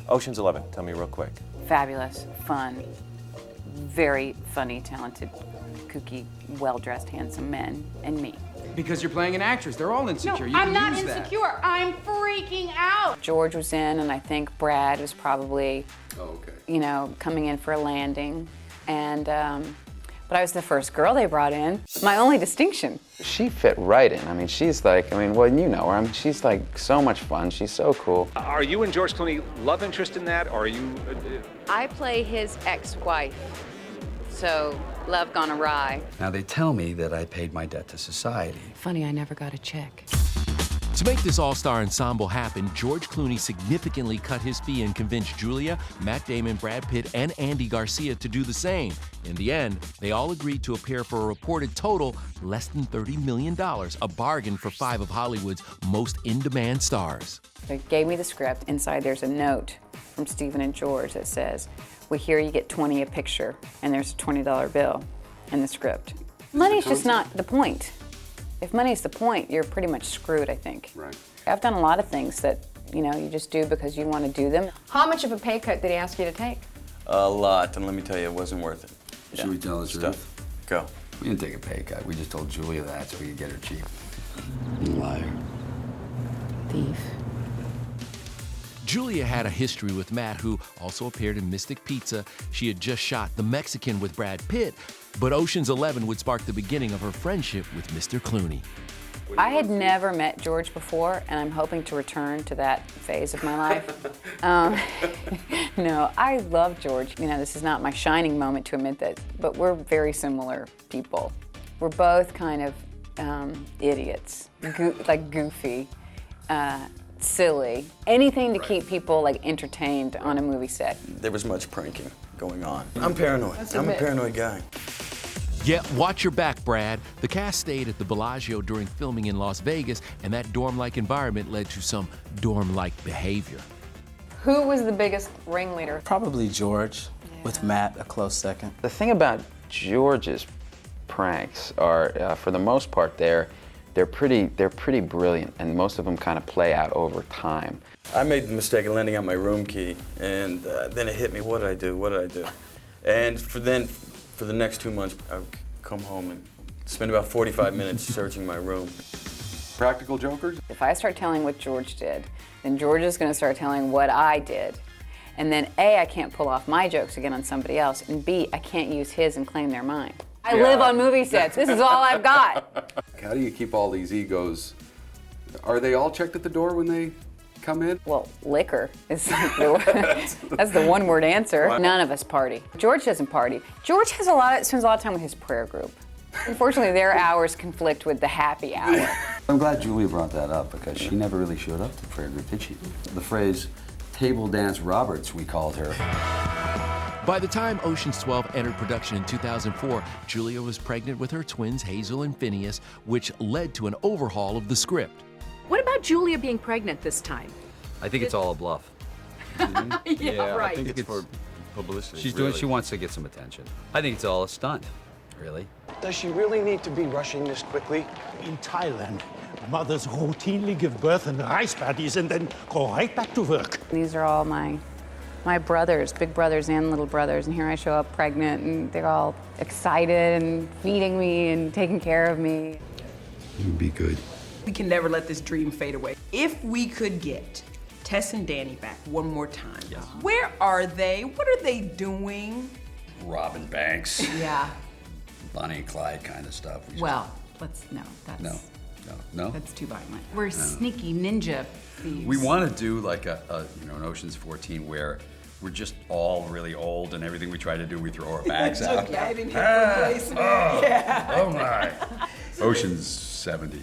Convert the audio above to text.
Ocean's 11, tell me real quick. Fabulous, fun, very funny, talented, kooky, well-dressed, handsome men, and me. Because you're playing an actress. They're all insecure. No, I'm not insecure. I'm freaking out. George was in, and I think Brad was probably, you know, coming in for a landing. And, but I was the first girl they brought in. My only distinction. She fit right in. I mean, she's like, well, you know her. I mean, she's like so much fun. She's so cool. Are you and George Clooney love interest in that, or are you? I play his ex-wife, so love gone awry. Now, they tell me that I paid my debt to society. Funny, I never got a check. To make this all-star ensemble happen, George Clooney significantly cut his fee and convinced Julia, Matt Damon, Brad Pitt, and Andy Garcia to do the same. In the end, they all agreed to appear for a reported total less than $30 million, a bargain for 5 of Hollywood's most in-demand stars. They gave me the script. Inside there's a note from Stephen and George that says, we hear you get 20 a picture, and there's a $20 bill in the script. Money's just not the point. If money's the point, you're pretty much screwed, I think. Right. I've done a lot of things that, you know, you just do because you want to do them. How much of a pay cut did he ask you to take? A lot, and let me tell you, it wasn't worth it. Should we tell the truth? Go. We didn't take a pay cut. We just told Julia that so we could get her cheap. You liar. Thief. Julia had a history with Matt, who also appeared in Mystic Pizza. She had just shot The Mexican with Brad Pitt, but Ocean's 11 would spark the beginning of her friendship with Mr. Clooney. I had never met George before, and I'm hoping to return to that phase of my life. No, I love George. You know, this is not my shining moment to admit this, but we're very similar people. We're both kind of idiots, like goofy, silly. Anything to keep people like entertained on a movie set. There was much pranking going on. I'm paranoid. I'm a paranoid guy. Yeah, watch your back, Brad. The cast stayed at the Bellagio during filming in Las Vegas, and that dorm-like environment led to some dorm-like behavior. Who was the biggest ringleader? Probably George, with Matt a close second. The thing about George's pranks are, for the most part, they're pretty brilliant, and most of them kind of play out over time. I made the mistake of lending out my room key, and then it hit me. What did I do? What did I do? And for the next 2 months, I would come home and spend about 45 minutes searching my room. Practical jokers? If I start telling what George did, then George is going to start telling what I did. And then A, I can't pull off my jokes again on somebody else, and B, I can't use his and claim they're mine. I live on movie sets. This is all I've got. How do you keep all these egos? Are they all checked at the door when they come in? Well, liquor is like that's the one-word answer. None of us party. George doesn't party. George spends a lot of time with his prayer group. Unfortunately, their hours conflict with the happy hour. I'm glad Julia brought that up because she never really showed up to the prayer group, did she? The phrase, table dance Roberts, we called her. By the time Ocean's 12 entered production in 2004, Julia was pregnant with her twins, Hazel and Phineas, which led to an overhaul of the script. What about Julia being pregnant this time? I think it's all a bluff. Yeah, right. I think it's for publicity. She's doing, she wants to get some attention. I think it's all a stunt, really. Does she really need to be rushing this quickly? In Thailand, mothers routinely give birth in rice paddies and then go right back to work. These are all my brothers, big brothers and little brothers, and here I show up pregnant, and they're all excited and feeding me and taking care of me. You'd be good. We can never let this dream fade away. If we could get Tess and Danny back one more time, where are they? What are they doing? Robbing banks. Yeah. Bonnie and Clyde kind of stuff. Well, that's No? That's too violent. We're sneaky ninja thieves. We want to do like an Ocean's 14 where we're just all really old and everything we try to do, we throw our bags out. Okay, I didn't hear replacement. Oh my. Ocean's 70.